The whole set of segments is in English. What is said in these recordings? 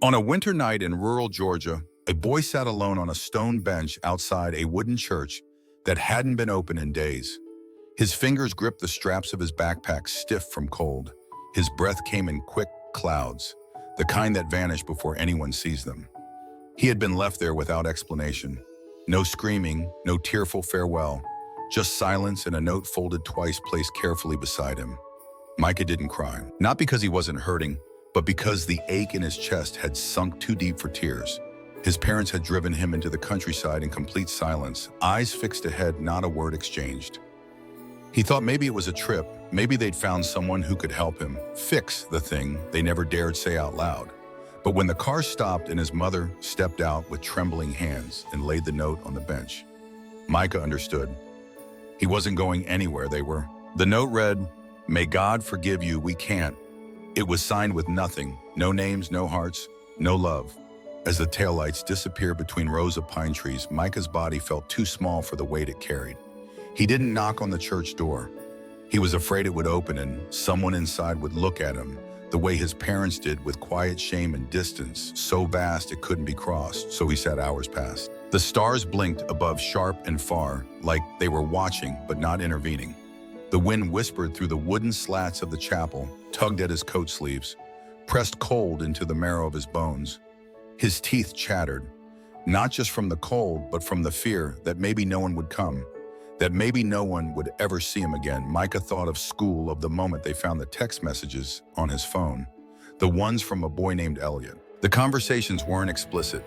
On a winter night in rural Georgia, a boy sat alone on a stone bench outside a wooden church that hadn't been open in days. His fingers gripped the straps of his backpack, stiff from cold. His breath came in quick clouds, the kind that vanish before anyone sees them. He had been left there without explanation. No screaming, no tearful farewell, just silence and a note folded twice placed carefully beside him. Micah didn't cry, not because he wasn't hurting, but because the ache in his chest had sunk too deep for tears. His parents had driven him into the countryside in complete silence, eyes fixed ahead, not a word exchanged. He thought maybe it was a trip, maybe they'd found someone who could help him fix the thing they never dared say out loud. But when the car stopped and his mother stepped out with trembling hands and laid the note on the bench, Micah understood. He wasn't going anywhere. The note read, "May God forgive you, we can't." It was signed with nothing, no names, no hearts, no love. As the taillights disappeared between rows of pine trees, Micah's body felt too small for the weight it carried. He didn't knock on the church door. He was afraid it would open and someone inside would look at him, the way his parents did, with quiet shame and distance, so vast it couldn't be crossed, so he sat hours past. The stars blinked above, sharp and far, like they were watching but not intervening. The wind whispered through the wooden slats of the chapel, tugged at his coat sleeves, pressed cold into the marrow of his bones. His teeth chattered, not just from the cold, but from the fear that maybe no one would come, that maybe no one would ever see him again. Micah thought of school, of the moment they found the text messages on his phone, the ones from a boy named Elliot. The conversations weren't explicit,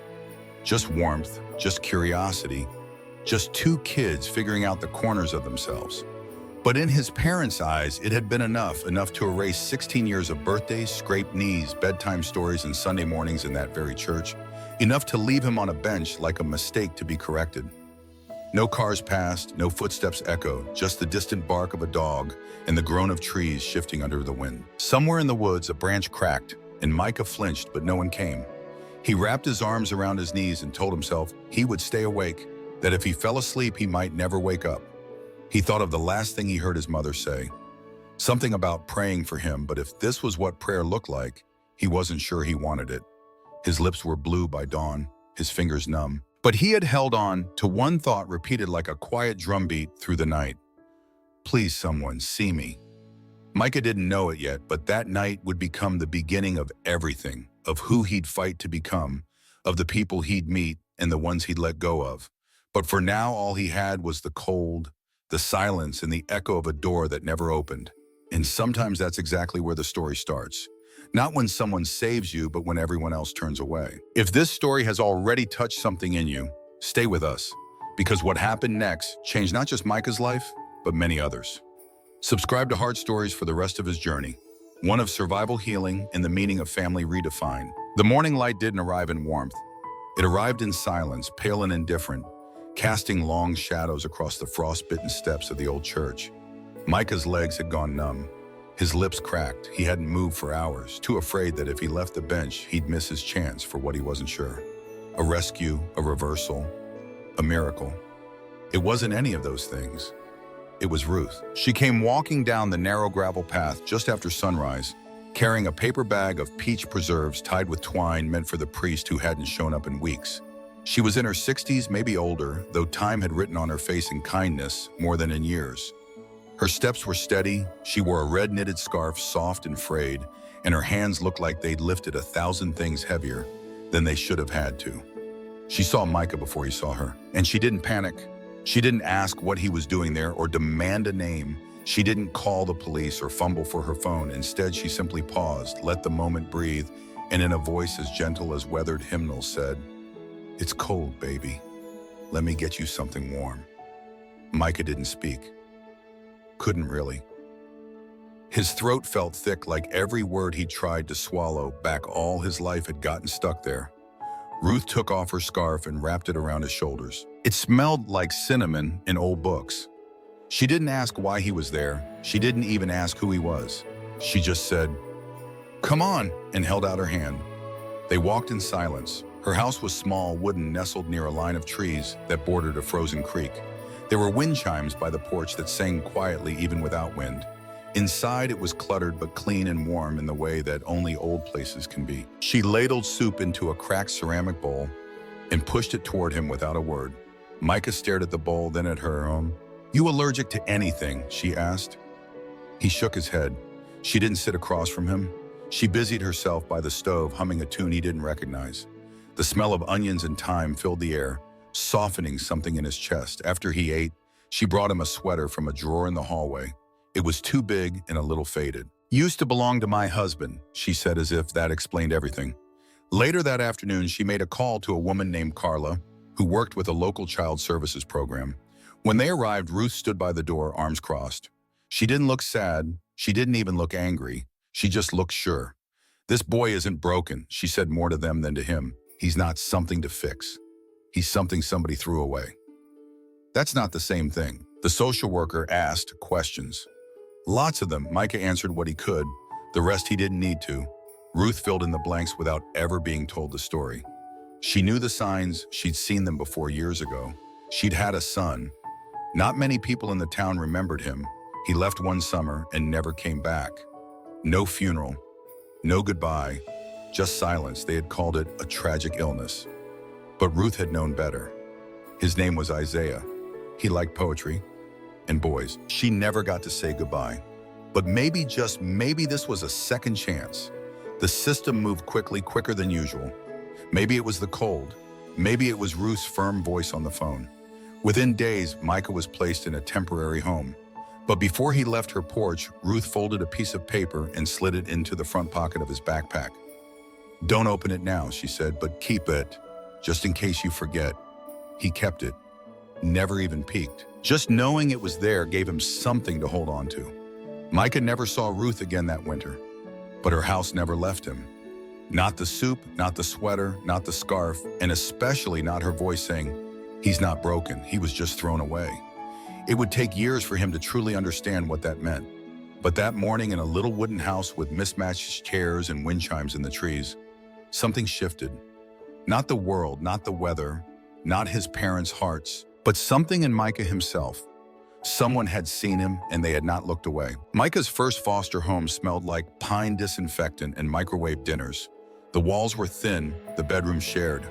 just warmth, just curiosity, just two kids figuring out the corners of themselves. But in his parents' eyes, it had been enough to erase 16 years of birthdays, scraped knees, bedtime stories, and Sunday mornings in that very church, enough to leave him on a bench like a mistake to be corrected. No cars passed, no footsteps echoed, just the distant bark of a dog and the groan of trees shifting under the wind. Somewhere in the woods, a branch cracked, and Micah flinched, but no one came. He wrapped his arms around his knees and told himself he would stay awake, that if he fell asleep, he might never wake up. He thought of the last thing he heard his mother say, something about praying for him, but if this was what prayer looked like, he wasn't sure he wanted it. His lips were blue by dawn, his fingers numb. But he had held on to one thought repeated like a quiet drumbeat through the night. Please, someone, see me. Micah didn't know it yet, but that night would become the beginning of everything, of who he'd fight to become, of the people he'd meet and the ones he'd let go of. But for now, all he had was the cold, the silence, and the echo of a door that never opened. And sometimes that's exactly where the story starts. Not when someone saves you, but when everyone else turns away. If this story has already touched something in you, stay with us, because what happened next changed not just Micah's life, but many others. Subscribe to Heartstories for the rest of his journey, one of survival, healing, and the meaning of family redefined. The morning light didn't arrive in warmth. It arrived in silence, pale and indifferent, casting long shadows across the frost-bitten steps of the old church. Micah's legs had gone numb. His lips cracked. He hadn't moved for hours, too afraid that if he left the bench, he'd miss his chance for what he wasn't sure. A rescue, a reversal, a miracle. It wasn't any of those things. It was Ruth. She came walking down the narrow gravel path just after sunrise, carrying a paper bag of peach preserves tied with twine meant for the priest who hadn't shown up in weeks. She was in her 60s, maybe older, though time had written on her face in kindness more than in years. Her steps were steady. She wore a red knitted scarf, soft and frayed, and her hands looked like they'd lifted 1,000 things heavier than they should have had to. She saw Micah before he saw her, and she didn't panic. She didn't ask what he was doing there or demand a name. She didn't call the police or fumble for her phone. Instead, she simply paused, let the moment breathe, and in a voice as gentle as weathered hymnals said, "It's cold, baby. Let me get you something warm." Micah didn't speak. Couldn't really. His throat felt thick, like every word he tried to swallow back all his life had gotten stuck there. Ruth took off her scarf and wrapped it around his shoulders. It smelled like cinnamon in old books. She didn't ask why he was there. She didn't even ask who he was. She just said, "Come on," and held out her hand. They walked in silence. Her house was small, wooden, nestled near a line of trees that bordered a frozen creek. There were wind chimes by the porch that sang quietly even without wind. Inside, it was cluttered but clean and warm in the way that only old places can be. She ladled soup into a cracked ceramic bowl and pushed it toward him without a word. Micah stared at the bowl, then at her own. "You allergic to anything?" she asked. He shook his head. She didn't sit across from him. She busied herself by the stove, humming a tune he didn't recognize. The smell of onions and thyme filled the air, softening something in his chest. After he ate, she brought him a sweater from a drawer in the hallway. It was too big and a little faded. "Used to belong to my husband," she said, as if that explained everything. Later that afternoon, she made a call to a woman named Carla, who worked with a local child services program. When they arrived, Ruth stood by the door, arms crossed. She didn't look sad. She didn't even look angry. She just looked sure. "This boy isn't broken," she said, more to them than to him. "He's not something to fix. He's something somebody threw away." "That's not the same thing." The social worker asked questions. Lots of them. Micah answered what he could. The rest he didn't need to. Ruth filled in the blanks without ever being told the story. She knew the signs. She'd seen them before years ago. She'd had a son. Not many people in the town remembered him. He left one summer and never came back. No funeral, no goodbye, just silence. They had called it a tragic illness. But Ruth had known better. His name was Isaiah. He liked poetry and boys. She never got to say goodbye. But maybe, just maybe, this was a second chance. The system moved quickly, quicker than usual. Maybe it was the cold. Maybe it was Ruth's firm voice on the phone. Within days, Micah was placed in a temporary home. But before he left her porch, Ruth folded a piece of paper and slid it into the front pocket of his backpack. "Don't open it now," she said, "but keep it, just in case you forget." He kept it, never even peeked. Just knowing it was there gave him something to hold on to. Micah never saw Ruth again that winter, but her house never left him. Not the soup, not the sweater, not the scarf, and especially not her voice saying, "He's not broken, he was just thrown away." It would take years for him to truly understand what that meant. But that morning, in a little wooden house with mismatched chairs and wind chimes in the trees, something shifted. Not the world, not the weather, not his parents' hearts, but something in Micah himself. Someone had seen him and they had not looked away. Micah's first foster home smelled like pine disinfectant and microwave dinners. The walls were thin, the bedrooms shared.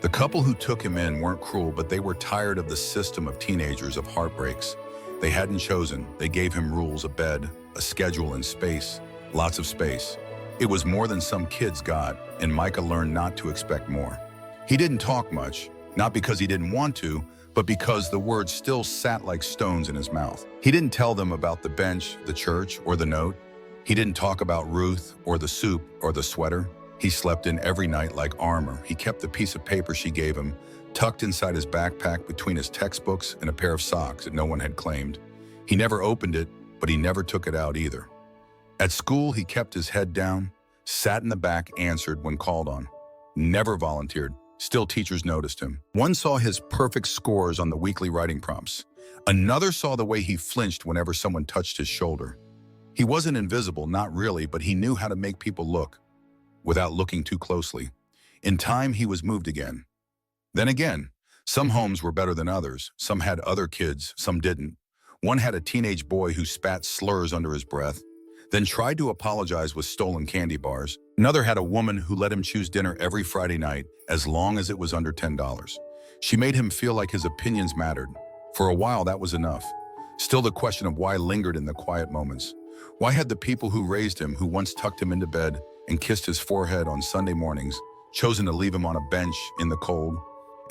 The couple who took him in weren't cruel, but they were tired of the system of teenagers, of heartbreaks. They hadn't chosen. They gave him rules, a bed, a schedule, and space. Lots of space. It was more than some kids got, and Micah learned not to expect more. He didn't talk much, not because he didn't want to, but because the words still sat like stones in his mouth. He didn't tell them about the bench, the church, or the note. He didn't talk about Ruth, or the soup, or the sweater. He slept in every night like armor. He kept the piece of paper she gave him tucked inside his backpack between his textbooks and a pair of socks that no one had claimed. He never opened it, but he never took it out either. At school, he kept his head down, sat in the back, answered when called on. Never volunteered. Still, teachers noticed him. One saw his perfect scores on the weekly writing prompts. Another saw the way he flinched whenever someone touched his shoulder. He wasn't invisible, not really, but he knew how to make people look without looking too closely. In time, he was moved again. Then again, some homes were better than others. Some had other kids, some didn't. One had a teenage boy who spat slurs under his breath, then tried to apologize with stolen candy bars. Another had a woman who let him choose dinner every Friday night as long as it was under $10. She made him feel like his opinions mattered. For a while, that was enough. Still, the question of why lingered in the quiet moments. Why had the people who raised him, who once tucked him into bed and kissed his forehead on Sunday mornings, chosen to leave him on a bench in the cold?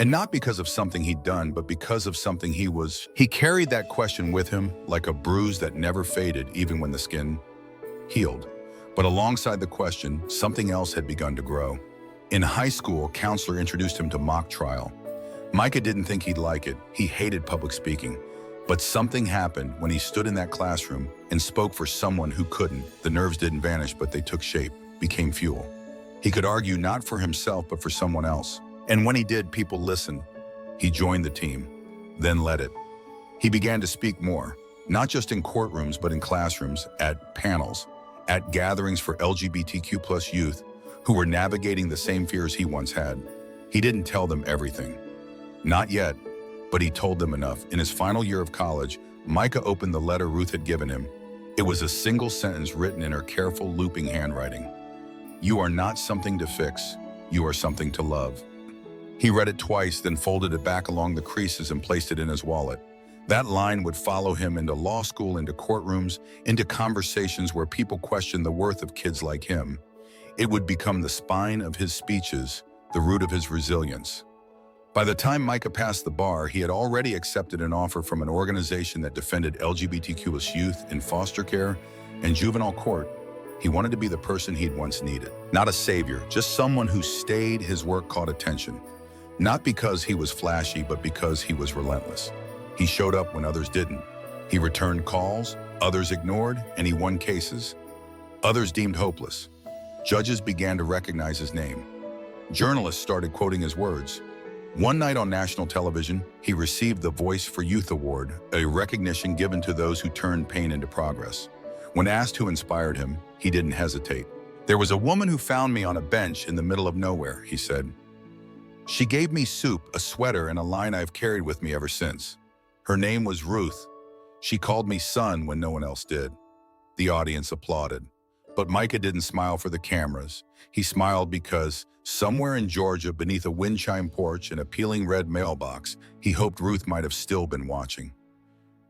And not because of something he'd done, but because of something he was. He carried that question with him like a bruise that never faded, even when the skin healed. But alongside the question, something else had begun to grow. In high school, a counselor introduced him to mock trial. Micah didn't think he'd like it. He hated public speaking. But something happened when he stood in that classroom and spoke for someone who couldn't. The nerves didn't vanish, but they took shape, became fuel. He could argue not for himself, but for someone else. And when he did, people listened. He joined the team, then led it. He began to speak more, not just in courtrooms, but in classrooms, at panels, at gatherings for LGBTQ+ youth who were navigating the same fears he once had. He didn't tell them everything. Not yet, but he told them enough. In his final year of college, Micah opened the letter Ruth had given him. It was a single sentence written in her careful, looping handwriting. "You are not something to fix. You are something to love." He read it twice, then folded it back along the creases and placed it in his wallet. That line would follow him into law school, into courtrooms, into conversations where people questioned the worth of kids like him. It would become the spine of his speeches, the root of his resilience. By the time Micah passed the bar, he had already accepted an offer from an organization that defended LGBTQ youth in foster care and juvenile court. He wanted to be the person he'd once needed. Not a savior, just someone who stayed. His work caught attention. Not because he was flashy, but because he was relentless. He showed up when others didn't. He returned calls, others ignored, and he won cases others deemed hopeless. Judges began to recognize his name. Journalists started quoting his words. One night on national television, he received the Voice for Youth Award, a recognition given to those who turned pain into progress. When asked who inspired him, he didn't hesitate. "There was a woman who found me on a bench in the middle of nowhere," he said. "She gave me soup, a sweater, and a line I've carried with me ever since. Her name was Ruth. She called me son when no one else did." The audience applauded. But Micah didn't smile for the cameras. He smiled because somewhere in Georgia, beneath a wind chime porch and a peeling red mailbox, he hoped Ruth might have still been watching.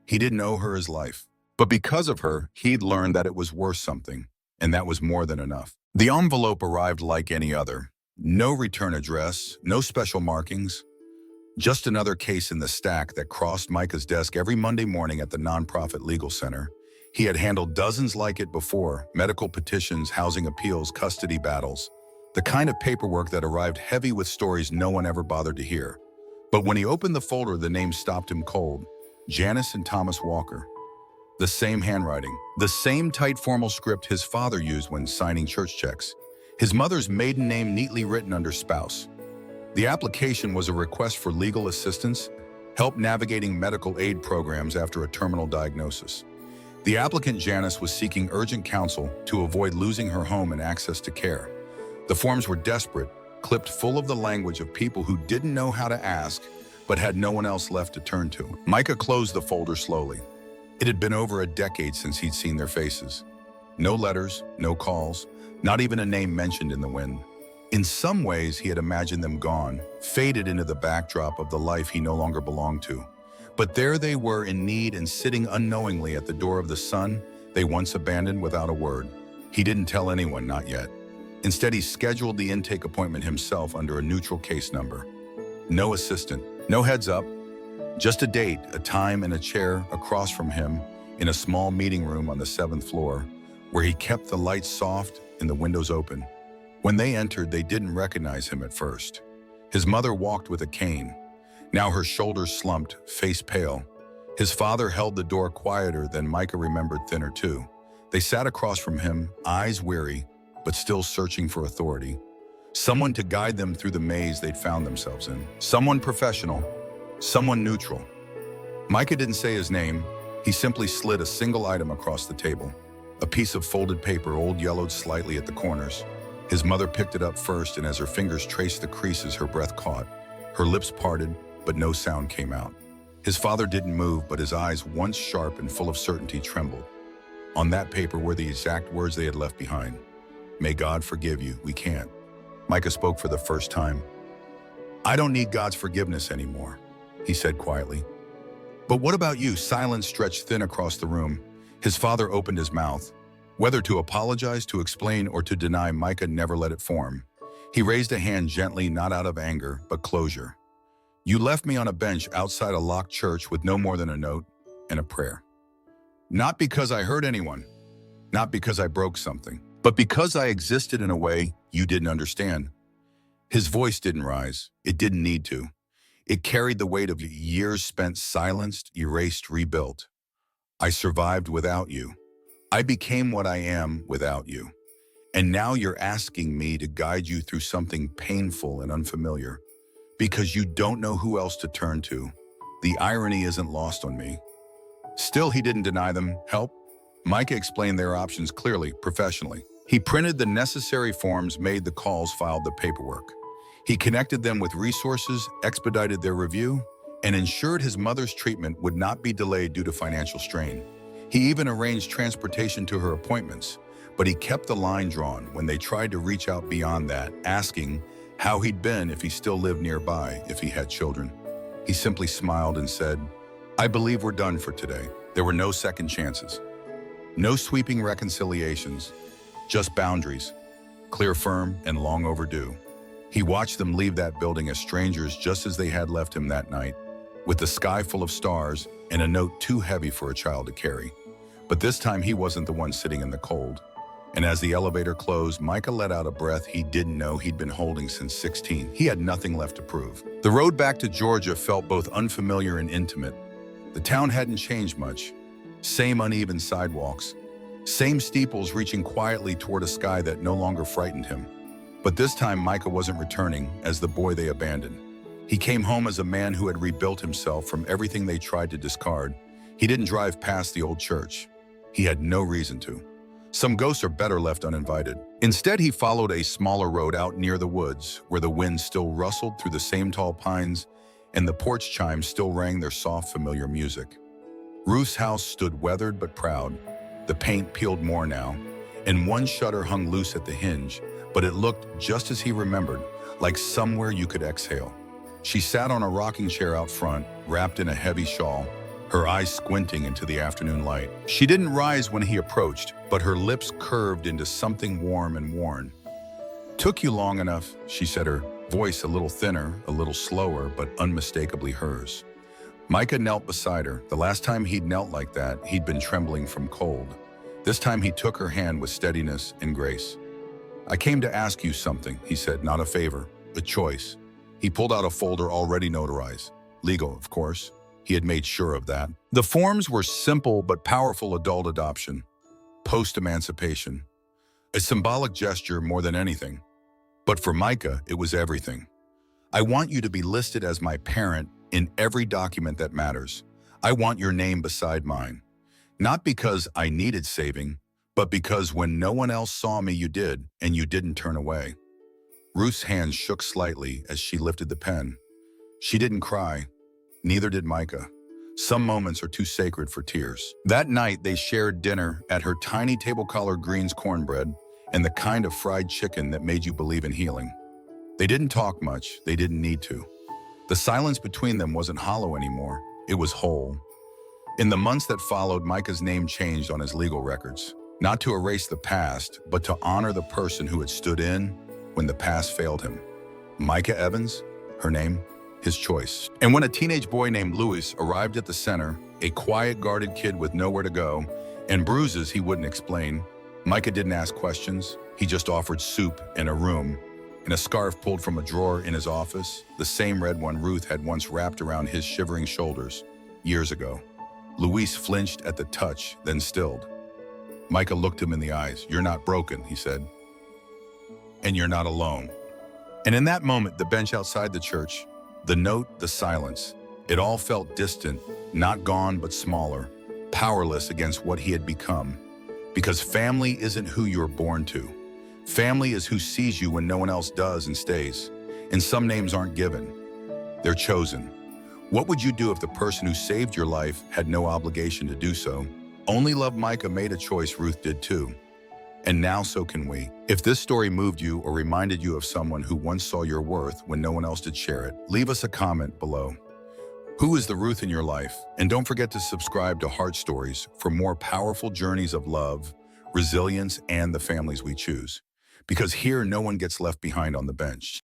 He didn't owe her his life. But because of her, he'd learned that it was worth something, and that was more than enough. The envelope arrived like any other. No return address, no special markings. Just another case in the stack that crossed Micah's desk every Monday morning at the nonprofit legal center. He had handled dozens like it before: medical petitions, housing appeals, custody battles. The kind of paperwork that arrived heavy with stories no one ever bothered to hear. But when he opened the folder, the name stopped him cold. Janice and Thomas Walker. The same handwriting, the same tight formal script his father used when signing church checks. His mother's maiden name neatly written under spouse. The application was a request for legal assistance, help navigating medical aid programs after a terminal diagnosis. The applicant, Janice, was seeking urgent counsel to avoid losing her home and access to care. The forms were desperate, clipped full of the language of people who didn't know how to ask, but had no one else left to turn to. Micah closed the folder slowly. It had been over a decade since he'd seen their faces. No letters, no calls, not even a name mentioned in the wind. In some ways, he had imagined them gone, faded into the backdrop of the life he no longer belonged to. But there they were, in need and sitting unknowingly at the door of the son they once abandoned without a word. He didn't tell anyone, not yet. Instead, he scheduled the intake appointment himself under a neutral case number. No assistant, no heads up, just a date, a time, and a chair across from him in a small meeting room on the 7th floor, where he kept the lights soft and the windows open. When they entered, they didn't recognize him at first. His mother walked with a cane. Now her shoulders slumped, face pale. His father held the door quieter than Micah remembered, thinner too. They sat across from him, eyes weary, but still searching for authority. Someone to guide them through the maze they'd found themselves in. Someone professional, someone neutral. Micah didn't say his name. He simply slid a single item across the table. A piece of folded paper, old, yellowed slightly at the corners. His mother picked it up first, and as her fingers traced the creases, her breath caught. Her lips parted, but no sound came out. His father didn't move, but his eyes, once sharp and full of certainty, trembled. On that paper were the exact words they had left behind. "May God forgive you, we can't." Micah spoke for the first time. "I don't need God's forgiveness anymore," he said quietly. "But what about you?" Silence stretched thin across the room. His father opened his mouth. Whether to apologize, to explain, or to deny, Micah never let it form. He raised a hand gently, not out of anger, but closure. "You left me on a bench outside a locked church with no more than a note and a prayer. Not because I hurt anyone, not because I broke something, but because I existed in a way you didn't understand." His voice didn't rise. It didn't need to. It carried the weight of years spent silenced, erased, rebuilt. "I survived without you. I became what I am without you. And now you're asking me to guide you through something painful and unfamiliar because you don't know who else to turn to." The irony isn't lost on me. Still, he didn't deny them help. Micah explained their options clearly, professionally. He printed the necessary forms, made the calls, filed the paperwork. He connected them with resources, expedited their review, and ensured his mother's treatment would not be delayed due to financial strain. He even arranged transportation to her appointments, but he kept the line drawn when they tried to reach out beyond that, asking how he'd been, if he still lived nearby, if he had children. He simply smiled and said, "I believe we're done for today." There were no second chances. No sweeping reconciliations, just boundaries, clear, firm, and long overdue. He watched them leave that building as strangers, just as they had left him that night, with the sky full of stars and a note too heavy for a child to carry. But this time he wasn't the one sitting in the cold. And as the elevator closed, Micah let out a breath he didn't know he'd been holding since 16. He had nothing left to prove. The road back to Georgia felt both unfamiliar and intimate. The town hadn't changed much. Same uneven sidewalks, same steeples reaching quietly toward a sky that no longer frightened him. But this time Micah wasn't returning as the boy they abandoned. He came home as a man who had rebuilt himself from everything they tried to discard. He didn't drive past the old church. He had no reason to. Some ghosts are better left uninvited. Instead, he followed a smaller road out near the woods, where the wind still rustled through the same tall pines and the porch chimes still rang their soft, familiar music. Ruth's house stood weathered but proud. The paint peeled more now, and one shutter hung loose at the hinge, but it looked just as he remembered, like somewhere you could exhale. She sat on a rocking chair out front, wrapped in a heavy shawl, her eyes squinting into the afternoon light. She didn't rise when he approached, but her lips curved into something warm and worn. "Took you long enough," she said, her voice a little thinner, a little slower, but unmistakably hers. Micah knelt beside her. The last time he'd knelt like that, he'd been trembling from cold. This time he took her hand with steadiness and grace. "I came to ask you something," he said, "not a favor, a choice." He pulled out a folder already notarized. Legal, of course. He had made sure of that. The forms were simple but powerful: adult adoption, post-emancipation. A symbolic gesture more than anything. But for Micah, it was everything. "I want you to be listed as my parent in every document that matters. I want your name beside mine. Not because I needed saving, but because when no one else saw me, you did, and you didn't turn away." Ruth's hands shook slightly as she lifted the pen. She didn't cry. Neither did Micah. Some moments are too sacred for tears. That night, they shared dinner at her tiny table-colored greens cornbread and the kind of fried chicken that made you believe in healing. They didn't talk much. They didn't need to. The silence between them wasn't hollow anymore. It was whole. In the months that followed, Micah's name changed on his legal records. Not to erase the past, but to honor the person who had stood in when the past failed him. Micah Evans, her name, his choice. And when a teenage boy named Louis arrived at the center, a quiet, guarded kid with nowhere to go, and bruises he wouldn't explain, Micah didn't ask questions. He just offered soup and a room, and a scarf pulled from a drawer in his office, the same red one Ruth had once wrapped around his shivering shoulders years ago. Louis flinched at the touch, then stilled. Micah looked him in the eyes. "You're not broken," he said. "And you're not alone." And in that moment, the bench outside the church, the note, the silence, it all felt distant, not gone, but smaller, powerless against what he had become. Because family isn't who you're born to. Family is who sees you when no one else does and stays. And some names aren't given. They're chosen. What would you do if the person who saved your life had no obligation to do so? Only Love Micah made a choice. Ruth did too. And now so can we. If this story moved you or reminded you of someone who once saw your worth when no one else did share it, leave us a comment below. Who is the Ruth in your life? And don't forget to subscribe to Heartstories for more powerful journeys of love, resilience, and the families we choose. Because here, no one gets left behind on the bench.